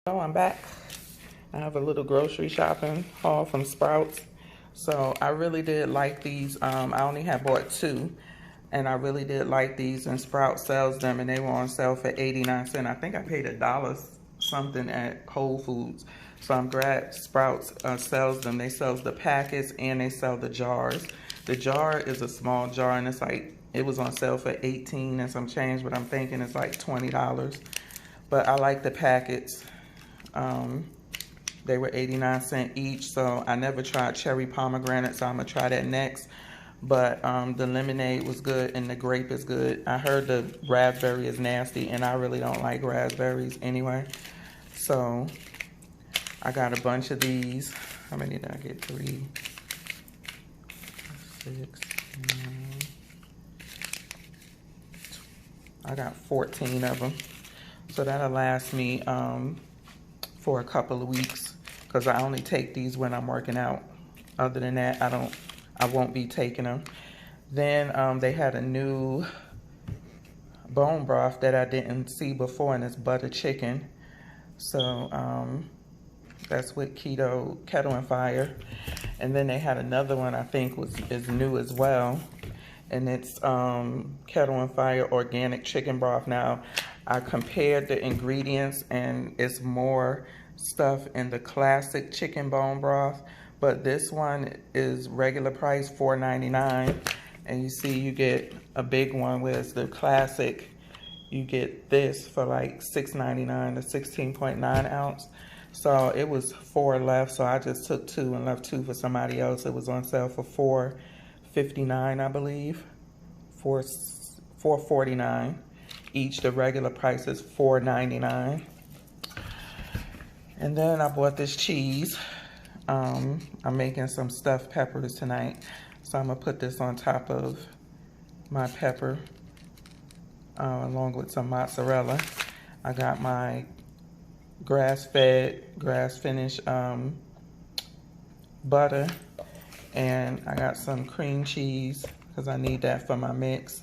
Oh, I'm back. I have a little grocery shopping haul from Sprouts. So I really did like these. I only had bought two, and I really did like these. And Sprouts sells them, and they were on sale for 89 cents. I think I paid $1 something at Whole Foods. So I'm glad Sprouts sells them. They sell the packets and they sell the jars. The jar is a small jar, and it's like it was on sale for 18 and some change, but I'm thinking it's like $20. But I like the packets. They were 89 cents each, so I never tried cherry pomegranate, so I'm gonna try that next. But the lemonade was good and the grape is good. I heard the raspberry is nasty, and I really don't like raspberries anyway. So I got a bunch of these. How many did I get? 3, 6, 9. I got 14 of them. So that'll last me for a couple of weeks, because I only take these when I'm working out. Other than that, I won't be taking them. Then they had a new bone broth that I didn't see before, and it's butter chicken. So that's with Keto and Fire. And then they had another one I think is new as well, and it's Keto and Fire organic chicken broth. Now I compared the ingredients, and it's more stuff in the classic chicken bone broth, but this one is regular price $4.99, and you see you get a big one, whereas the classic you get this for like $6.99, the 16.9 ounce. So it was 4 left, so I just took 2 and left 2 for somebody else. It was on sale for $4.59, I believe, $4.49 each. The regular price is $4.99. And then I bought this cheese. I'm making some stuffed peppers tonight, so I'm gonna put this on top of my pepper along with some mozzarella. I got my grass-fed, grass-finished butter, and I got some cream cheese because I need that for my mix.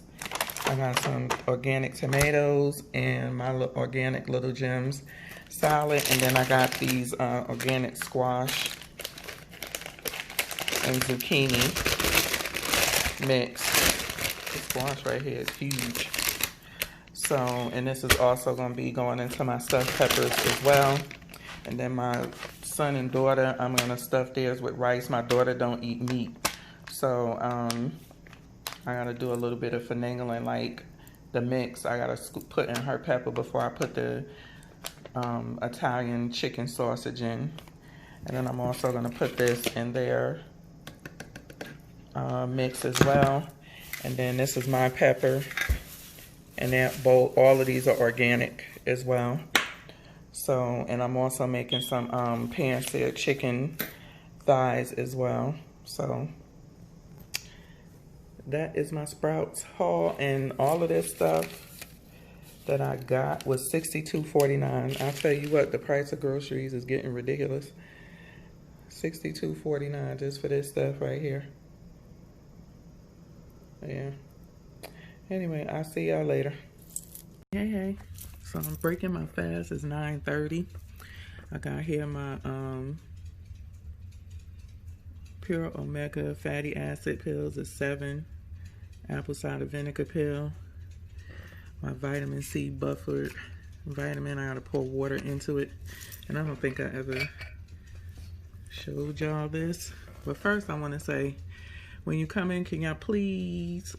I got some organic tomatoes and my organic Little Gems salad, and then I got these organic squash and zucchini mix. The squash right here is huge. So, and this is also going to be going into my stuffed peppers as well. And then my son and daughter, I'm going to stuff theirs with rice. My daughter don't eat meat, so I got to do a little bit of finagling, like the mix. I got to put in her pepper before I put the Italian chicken sausage in. And then I'm also going to put this in their mix as well. And then this is my pepper. And that bowl, all of these are organic as well. So, and I'm also making some pan-seared chicken thighs as well. So that is my Sprouts haul, and all of this stuff that I got was $62.49. I'll tell you what, the price of groceries is getting ridiculous. $62.49 just for this stuff right here. Yeah. Anyway, I'll see y'all later. Hey. So I'm breaking my fast. It's 9:30. I got here my Pure Omega fatty acid pills is 7. Apple cider vinegar pill. My vitamin C buffered vitamin. I gotta pour water into it. And I don't think I ever showed y'all this. But first I wanna say, when you come in, can y'all please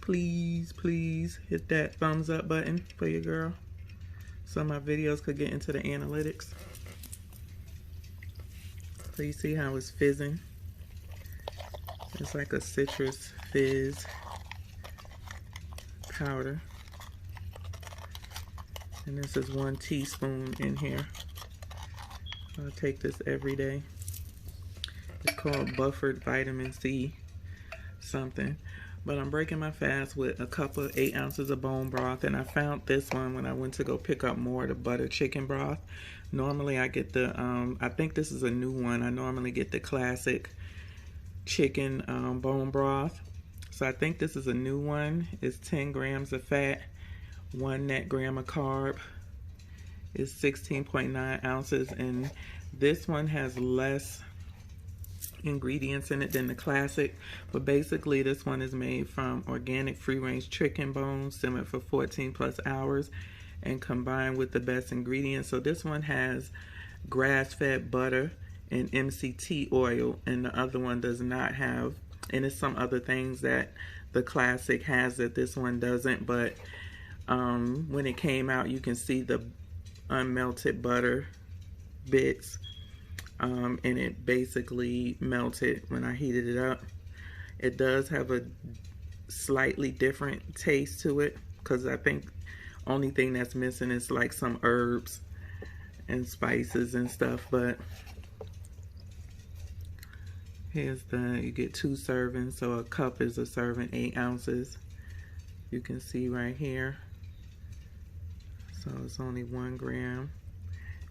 hit that thumbs up button for your girl, so my videos could get into the analytics. So you see how it's fizzing? It's like a citrus fizz powder. And this is 1 teaspoon in here. I take this every day. It's called buffered vitamin C something. But I'm breaking my fast with a cup of 8 ounces of bone broth, and I found this one when I went to go pick up more of the butter chicken broth. Normally I get the I think this is a new one. I normally get the classic chicken bone broth. So I think this is a new one. It's 10 grams of fat, 1 net gram of carb. is 16.9 ounces, and this one has less ingredients in it than the classic, but basically this one is made from organic free-range chicken bones simmered for 14 plus hours and combined with the best ingredients. So this one has grass-fed butter and MCT oil, and the other one does not have, and it's some other things that the classic has that this one doesn't. But when it came out, you can see the unmelted butter bits, and it basically melted when I heated it up. It does have a slightly different taste to it, because I think only thing that's missing is like some herbs and spices and stuff. But here's you get 2 servings, so a cup is a serving, 8 ounces. You can see right here. So it's only 1 gram.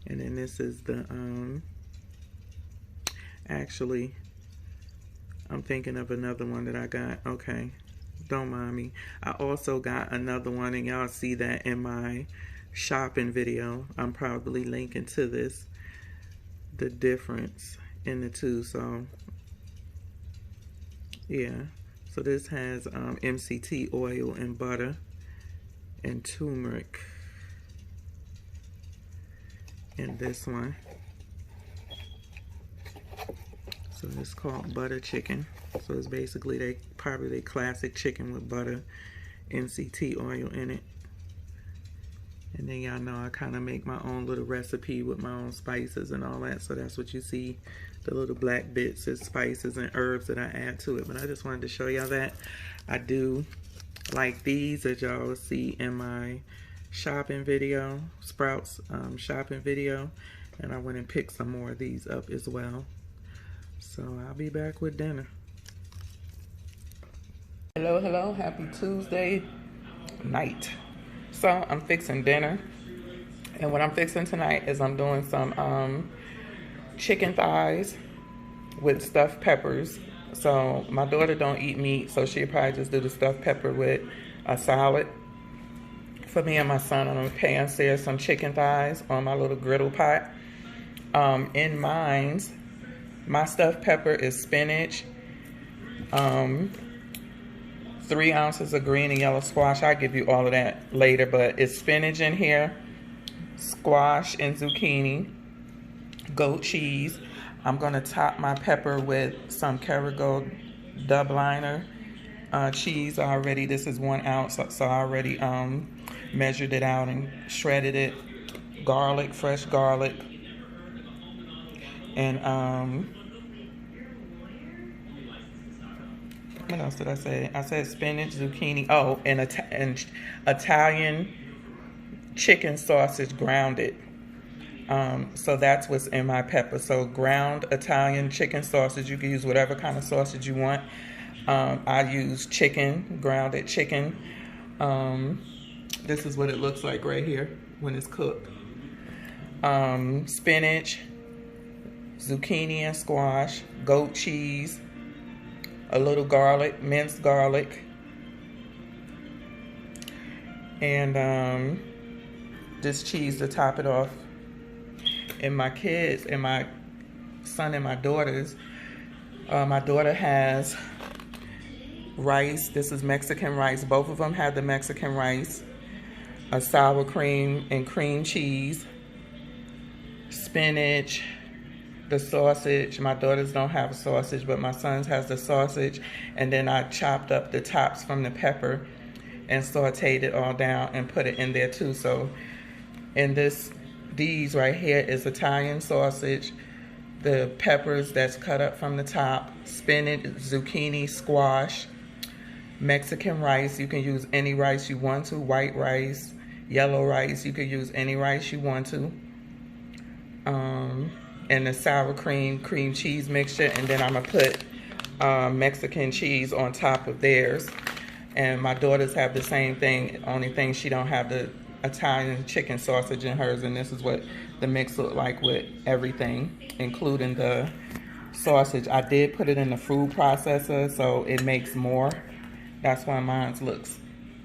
And then this is the, actually, I'm thinking of another one that I got. Okay, don't mind me. I also got another one, and y'all see that in my shopping video. I'm probably linking to this, the difference in the two. So yeah, so this has MCT oil and butter and turmeric in this one. So it's called butter chicken. So it's basically probably the classic chicken with butter, MCT oil in it. And then y'all know I kind of make my own little recipe with my own spices and all that. So that's what you see, the little black bits is spices and herbs that I add to it. But I just wanted to show y'all that. I do like these, as y'all see in my shopping video, Sprouts shopping video. And I went and picked some more of these up as well. So I'll be back with dinner. Hello, hello, happy Tuesday night. So I'm fixing dinner, and what I'm fixing tonight is I'm doing some chicken thighs with stuffed peppers. So my daughter don't eat meat, so she'll probably just do the stuffed pepper with a salad. For me and my son, I'm gonna pan sear some chicken thighs on my little griddle pot. In mine's, my stuffed pepper is spinach, 3 ounces of green and yellow squash. I'll give you all of that later, but it's spinach in here, squash and zucchini, goat cheese. I'm gonna top my pepper with some Kerrygold Dubliner cheese already. This is 1 ounce, so I already measured it out and shredded it. Garlic, fresh garlic, and what else did I say? I said spinach, zucchini. Oh, and Italian chicken sausage grounded. So that's what's in my pepper. So ground Italian chicken sausage. You can use whatever kind of sausage you want. I use chicken, grounded chicken. This is what it looks like right here when it's cooked. Spinach, zucchini and squash, goat cheese, a little garlic, minced garlic, and this cheese to top it off. And my kids, and my son and my daughters, my daughter has rice. This is Mexican rice. Both of them have the Mexican rice, a sour cream and cream cheese, spinach, the sausage. My daughters don't have a sausage, but my son's has the sausage. And then I chopped up the tops from the pepper and sauteed it all down and put it in there too. So in these right here is Italian sausage, the peppers that's cut up from the top, spinach, zucchini, squash, Mexican rice. You can use any rice you want to, white rice, yellow rice. You can use any rice you want to. And the sour cream cheese mixture, and then I'm gonna put Mexican cheese on top of theirs. And my daughters have the same thing. Only thing, she don't have the Italian chicken sausage in hers, and this is what the mix look like with everything, including the sausage. I did put it in the food processor, so it makes more. That's why mine looks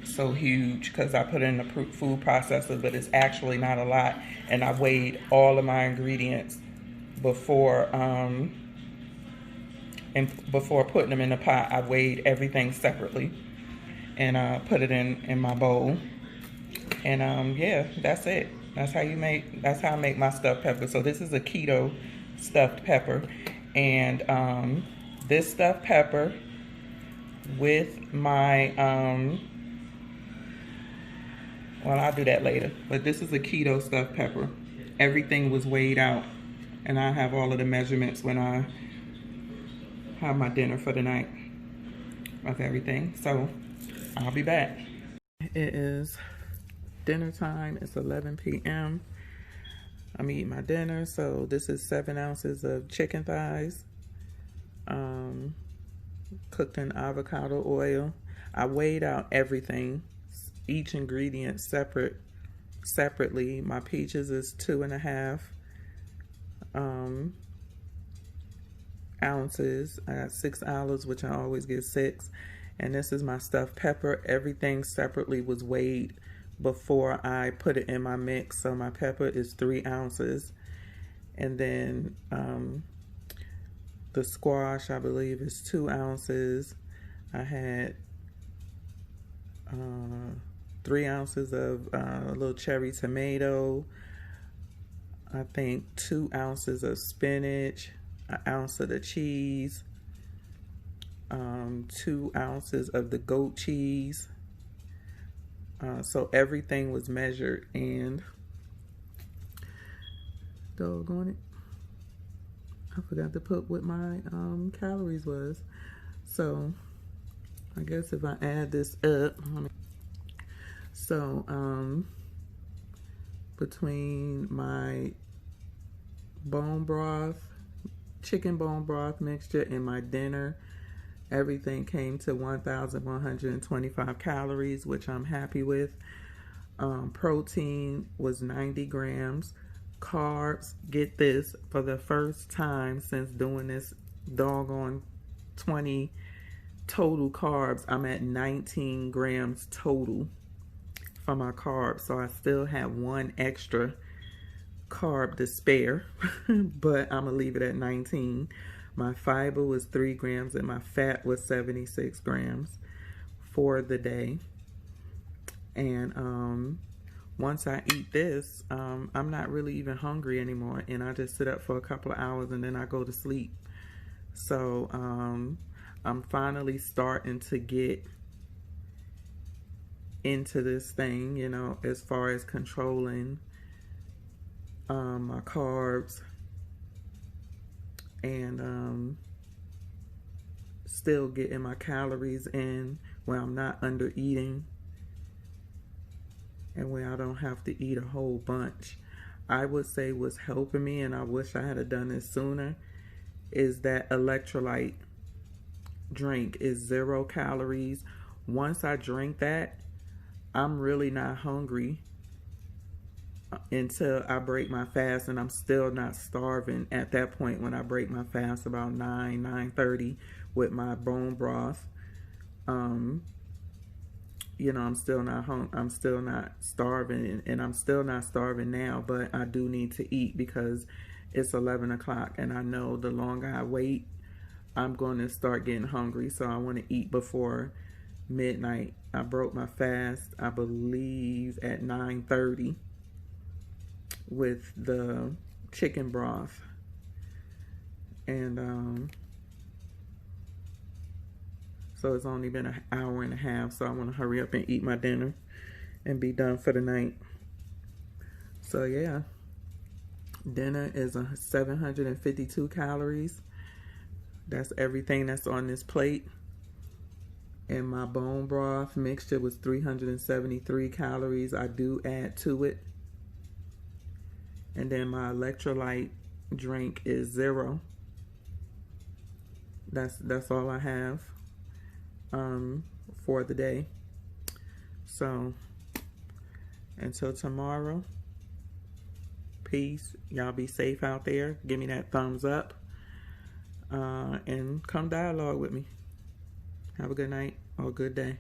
so huge because I put it in the food processor, but it's actually not a lot. And I weighed all of my ingredients before before putting them in the pot. I weighed everything separately and put it in my bowl. And yeah, that's it. That's how I make my stuffed pepper. So this is a keto stuffed pepper, and this stuffed pepper with my well, I'll do that later, but this is a keto stuffed pepper. Everything was weighed out, and I have all of the measurements when I have my dinner for the night of everything. So I'll be back. It is dinner time. It's 11 p.m. I'm eating my dinner. So this is 7 ounces of chicken thighs, cooked in avocado oil. I weighed out everything, each ingredient separately. My peaches is 2.5 ounces. I got 6 olives, which I always get 6. And this is my stuffed pepper. Everything separately was weighed before I put it in my mix. So my pepper is 3 ounces. And then the squash, I believe, is 2 ounces. I had 3 ounces of a little cherry tomato. I think 2 ounces of spinach, 1 ounce of the cheese, 2 ounces of the goat cheese. So everything was measured, and doggone it, I forgot to put what my calories was. So I guess if I add this up, so between my bone broth, chicken bone broth mixture, and my dinner, everything came to 1,125 calories, which I'm happy with. Protein was 90 grams. Carbs, get this, for the first time since doing this doggone 20 total carbs, I'm at 19 grams total for my carbs. So I still have 1 extra carb to spare, but I'm gonna leave it at 19. My fiber was 3 grams and my fat was 76 grams for the day. And once I eat this, I'm not really even hungry anymore, and I just sit up for a couple of hours and then I go to sleep. So I'm finally starting to get into this thing, you know, as far as controlling my carbs and still getting my calories in where I'm not under eating and where I don't have to eat a whole bunch. I would say what's helping me, and I wish I had done this sooner, is that electrolyte drink is 0 calories. Once I drink that, I'm really not hungry until I break my fast, and I'm still not starving at that point when I break my fast about 9:30 with my bone broth. You know, I'm still not starving, and I'm still not starving now, but I do need to eat because it's 11 o'clock, and I know the longer I wait, I'm going to start getting hungry, so I want to eat before midnight. I broke my fast, I believe, at 9:30 with the chicken broth, and so it's only been an hour and a half, so I want to hurry up and eat my dinner and be done for the night. So yeah, dinner is 752 calories. That's everything that's on this plate. And my bone broth mixture was 373 calories. I do add to it. And then my electrolyte drink is 0. That's all I have for the day. So until tomorrow, peace. Y'all be safe out there. Give me that thumbs up, and come dialogue with me. Have a good night or a good day.